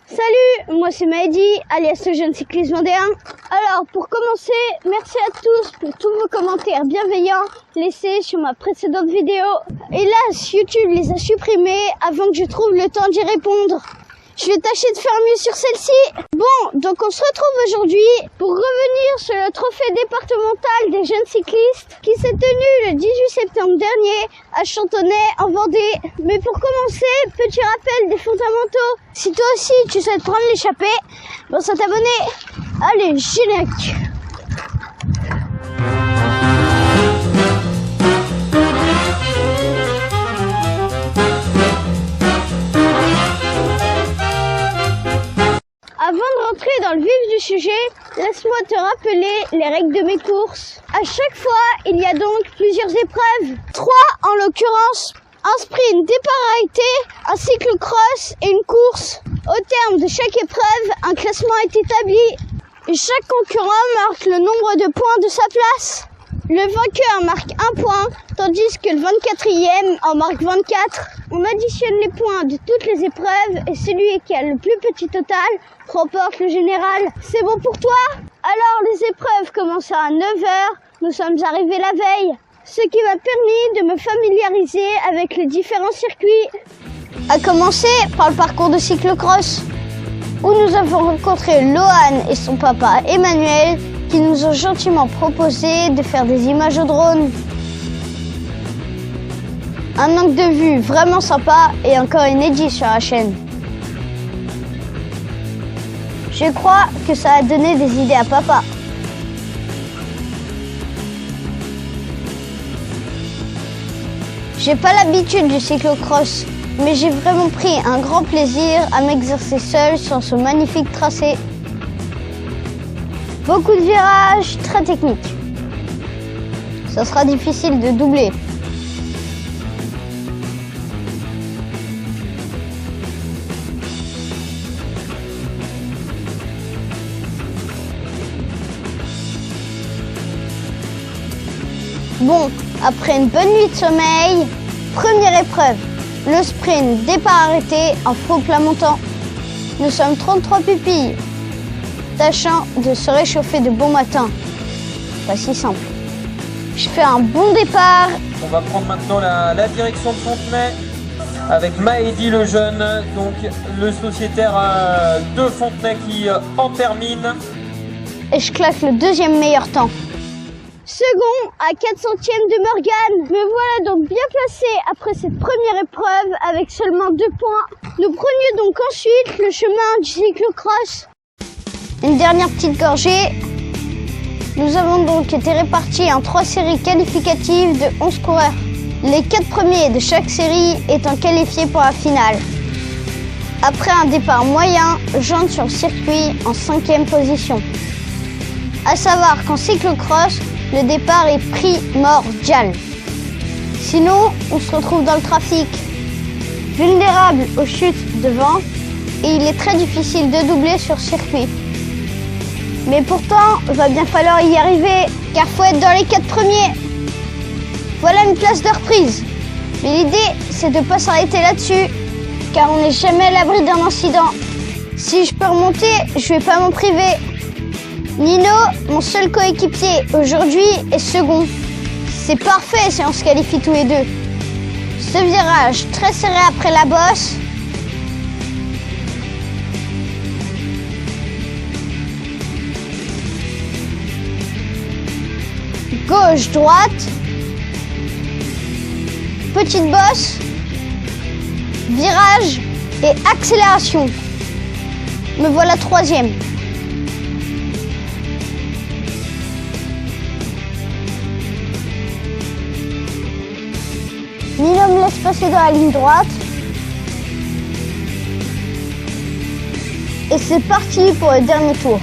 Salut, moi c'est Maëdy, alias le jeune cycliste vendéen. Alors pour commencer, merci à tous pour tous vos commentaires bienveillants laissés sur ma précédente vidéo. Hélas, YouTube les a supprimés avant que je trouve le temps d'y répondre. Je vais tâcher de faire mieux sur celle-ci. Bon, donc on se retrouve aujourd'hui pour revenir sur le trophée départemental des jeunes cyclistes qui s'est tenu le 18 septembre dernier à Chantonnay en Vendée. Mais pour commencer, petit rappel des fondamentaux. Si toi aussi tu souhaites prendre l'échappée, pense à t'abonner. Allez, générique. Avant de rentrer dans le vif du sujet, laisse-moi te rappeler les règles de mes courses. À chaque fois, il y a donc plusieurs épreuves. 3 en l'occurrence, un sprint, départ arrêté, un cyclo-cross et une course. Au terme de chaque épreuve, un classement est établi. Chaque concurrent marque le nombre de points de sa place. Le vainqueur marque 1 point, tandis que le 24e en marque 24. On additionne les points de toutes les épreuves et celui qui a le plus petit total remporte le général. C'est bon pour toi? Alors les épreuves commencent à 9h, nous sommes arrivés la veille, ce qui m'a permis de me familiariser avec les différents circuits. À commencer par le parcours de cyclocross, où nous avons rencontré Lohan et son papa Emmanuel, qui nous ont gentiment proposé de faire des images au drone. Un angle de vue vraiment sympa et encore inédit sur la chaîne. Je crois que ça a donné des idées à papa. J'ai pas l'habitude du cyclocross, mais j'ai vraiment pris un grand plaisir à m'exercer seul sur ce magnifique tracé. Beaucoup de virages, très techniques. Ça sera difficile de doubler. Bon, après une bonne nuit de sommeil, première épreuve, le sprint départ arrêté en faux plat montant. Nous sommes 33 pupilles, tâchant de se réchauffer de bon matin. Pas si simple. Je fais un bon départ. On va prendre maintenant la direction de Fontenay avec Maëdy le jeune, donc le sociétaire de Fontenay qui en termine. Et je claque le deuxième meilleur temps. Second à 4 centièmes de Morgane. Me voilà donc bien placé après cette première épreuve avec seulement 2 points. Nous prenions donc ensuite le chemin du cyclocross. Une dernière petite gorgée. Nous avons donc été répartis en 3 séries qualificatives de 11 coureurs. Les 4 premiers de chaque série étant qualifiés pour la finale. Après un départ moyen, j'entre sur le circuit en 5e position. À savoir qu'en cyclocross, le départ est primordial. Sinon, on se retrouve dans le trafic, vulnérable aux chutes de vent, et il est très difficile de doubler sur circuit. Mais pourtant, va bien falloir y arriver, car faut être dans les 4 premiers. Voilà une place de reprise. Mais l'idée, c'est de ne pas s'arrêter là-dessus, car on n'est jamais à l'abri d'un incident. Si je peux remonter, je vais pas m'en priver. Nino, mon seul coéquipier aujourd'hui, est second. C'est parfait si on se qualifie tous les deux. Ce virage très serré après la bosse. Gauche, droite. Petite bosse. Virage et accélération. Me voilà 3e. Nino me laisse passer dans la ligne droite. Et c'est parti pour le dernier tour.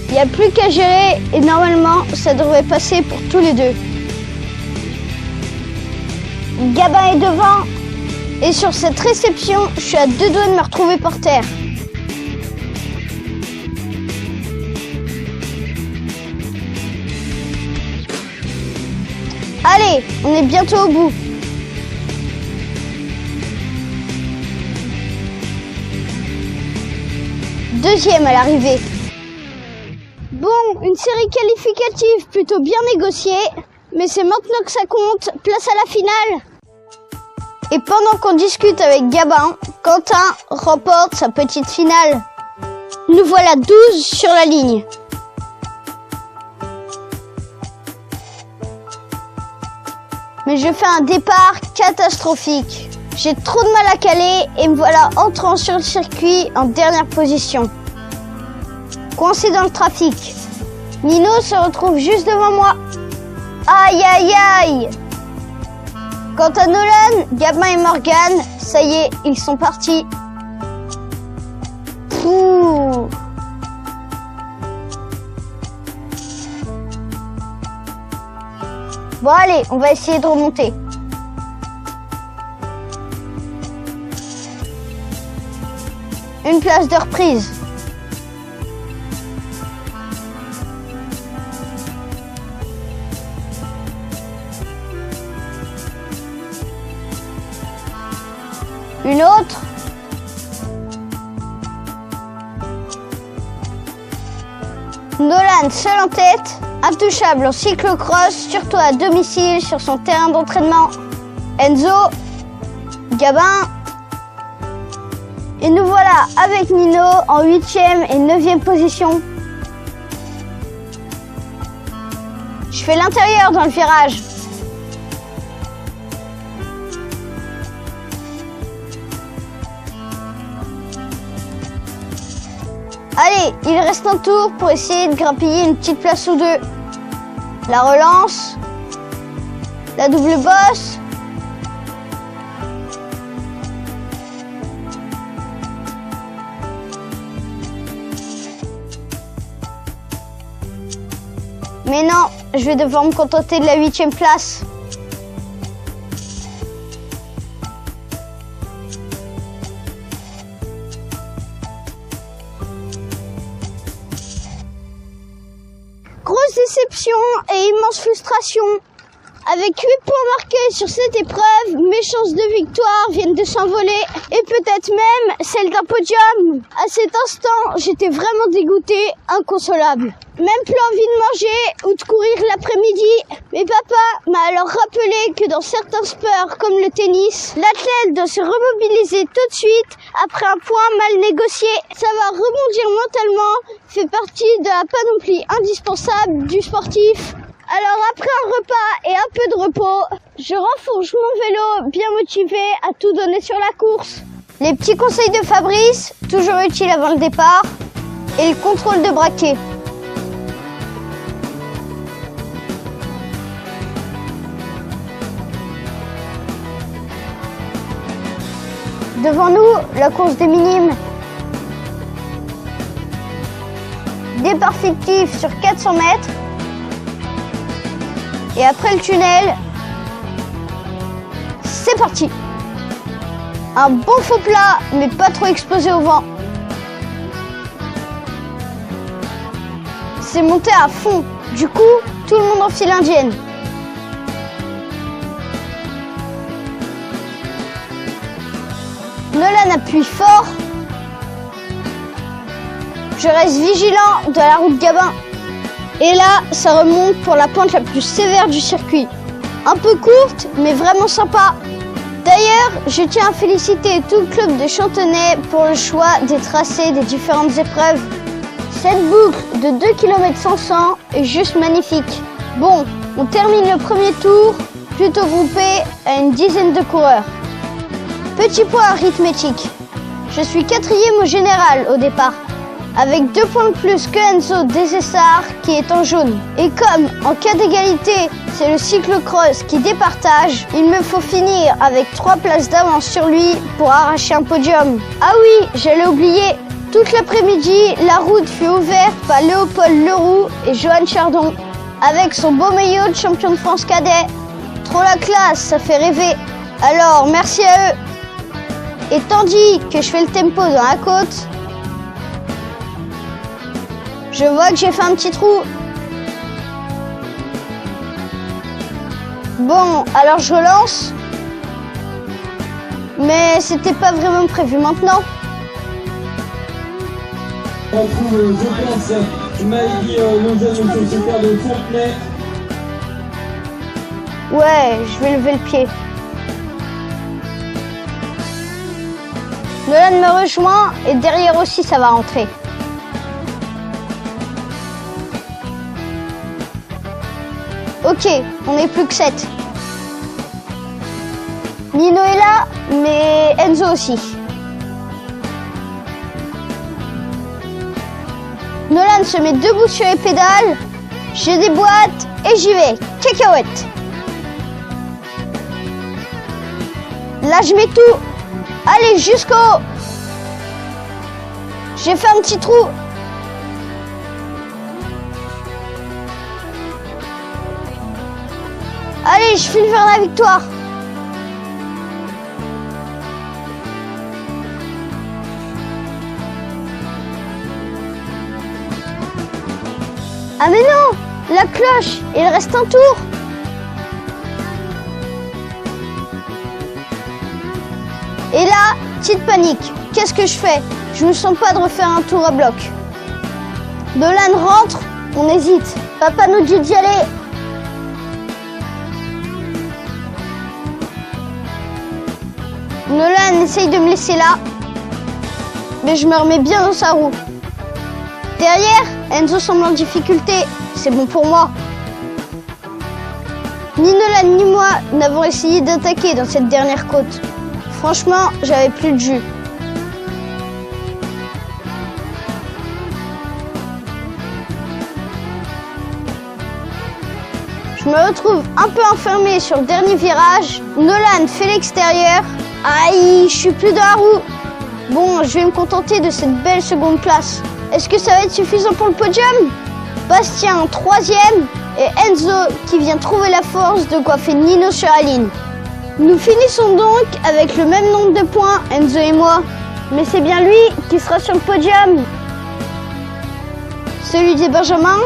Il n'y a plus qu'à gérer et normalement ça devrait passer pour tous les deux. Gabin est devant et sur cette réception, je suis à 2 doigts de me retrouver par terre. Allez, on est bientôt au bout. deuxième à l'arrivée. Bon, une série qualificative plutôt bien négociée, mais c'est maintenant que ça compte, place à la finale. Et pendant qu'on discute avec Gabin, Quentin remporte sa petite finale. Nous voilà 12 sur la ligne. Mais je fais un départ catastrophique. J'ai trop de mal à caler et me voilà entrant sur le circuit en dernière position. Coincé dans le trafic. Nino se retrouve juste devant moi. Aïe aïe aïe! Quant à Nolan, Gabin et Morgan, ça y est, ils sont partis. Pouh. Bon allez, on va essayer de remonter. Une place de reprise. Une autre. Nolan seul en tête, intouchable en cyclocross, surtout à domicile sur son terrain d'entraînement. Enzo, Gabin. Et nous voilà avec Nino en 8e et 9e position. Je fais l'intérieur dans le virage. Allez, il reste un tour pour essayer de grappiller une petite place ou deux. La relance. La double bosse. Mais non, je vais devoir me contenter de la 8e place. Grosse déception et immense frustration. Avec 8 points marqués sur cette épreuve, mes chances de victoire viennent de s'envoler et peut-être même celles d'un podium. À cet instant, j'étais vraiment dégoûtée, inconsolable. Même plus envie de manger ou de courir l'après-midi. Mais papa m'a alors rappelé que dans certains sports comme le tennis, l'athlète doit se remobiliser tout de suite après un point mal négocié. Savoir rebondir mentalement fait partie de la panoplie indispensable du sportif. Alors après un repas et un peu de repos, je renfourche mon vélo bien motivé à tout donner sur la course. Les petits conseils de Fabrice, toujours utiles avant le départ, et le contrôle de braquet. Devant nous, la course des minimes. Départ fictif sur 400 mètres. Et après le tunnel, c'est parti. Un bon faux plat, mais pas trop exposé au vent. C'est monté à fond. Du coup, tout le monde enfile l'indienne. Nolan appuie fort. Je reste vigilant de la route Gabin. Et là, ça remonte pour la pente la plus sévère du circuit. Un peu courte, mais vraiment sympa. D'ailleurs, je tiens à féliciter tout le club de Chantenay pour le choix des tracés des différentes épreuves. Cette boucle de 2 km 500 est juste magnifique. Bon, on termine le premier tour, plutôt groupé à une dizaine de coureurs. Petit point arithmétique. Je suis 4e au général au départ, avec 2 points de plus que Enzo Desessar qui est en jaune. Et comme en cas d'égalité, c'est le cyclocross qui départage, il me faut finir avec 3 places d'avance sur lui pour arracher un podium. Ah oui, j'allais oublier, toute l'après-midi, la route fut ouverte par Léopold Leroux et Johan Chardon, avec son beau maillot de champion de France cadet. Trop la classe, ça fait rêver. Alors, merci à eux. Et tandis que je fais le tempo dans la côte, je vois que j'ai fait un petit trou. Bon, alors je relance. Mais c'était pas vraiment prévu maintenant. On retrouve, je pense, Maïdi, le jeune sociétaire de Fontenay. Ouais, je vais lever le pied. Nolan me rejoint et derrière aussi ça va rentrer. Ok, on n'est plus que 7. Nino est là, mais Enzo aussi. Nolan se met debout sur les pédales. J'ai des boîtes et j'y vais. Cacahuète. Là, je mets tout. Allez, jusqu'au haut. J'ai fait un petit trou. Allez, je file vers la victoire. Ah mais non, la cloche, il reste un tour. Et là, petite panique. Qu'est-ce que je fais? Je me sens pas de refaire un tour à bloc. Nolan rentre, on hésite. Papa nous dit d'y aller. Nolan essaye de me laisser là, mais je me remets bien dans sa roue. Derrière, Enzo semble en difficulté, c'est bon pour moi. Ni Nolan ni moi n'avons essayé d'attaquer dans cette dernière côte. Franchement, j'avais plus de jus. Je me retrouve un peu enfermé sur le dernier virage. Nolan fait l'extérieur. Aïe, je suis plus dans la roue. Bon, je vais me contenter de cette belle seconde place. Est-ce que ça va être suffisant pour le podium? Bastien en 3e et Enzo qui vient trouver la force de coiffer Nino sur la ligne. Nous finissons donc avec le même nombre de points, Enzo et moi. Mais c'est bien lui qui sera sur le podium. Celui des Benjamins.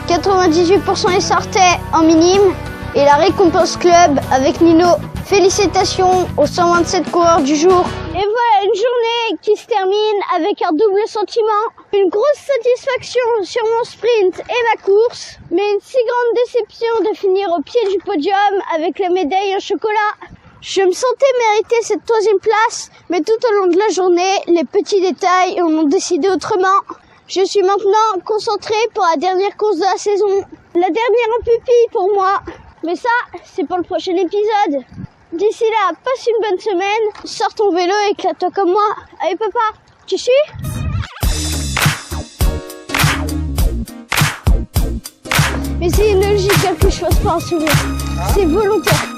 98% est sortait en minime. Et la récompense club avec Nino. Félicitations aux 127 coureurs du jour. Et voilà une journée qui se termine avec un double sentiment. Une grosse satisfaction sur mon sprint et ma course, mais une si grande déception de finir au pied du podium avec la médaille en chocolat. Je me sentais mériter cette 3e place, mais tout au long de la journée, les petits détails en ont décidé autrement. Je suis maintenant concentrée pour la dernière course de la saison. La dernière en pupille pour moi. Mais ça, c'est pour le prochain épisode. D'ici là, passe une bonne semaine, sors ton vélo et éclate-toi comme moi. Allez papa, tu suis? Mais c'est illogique que je fasse pas un sourire. C'est volontaire.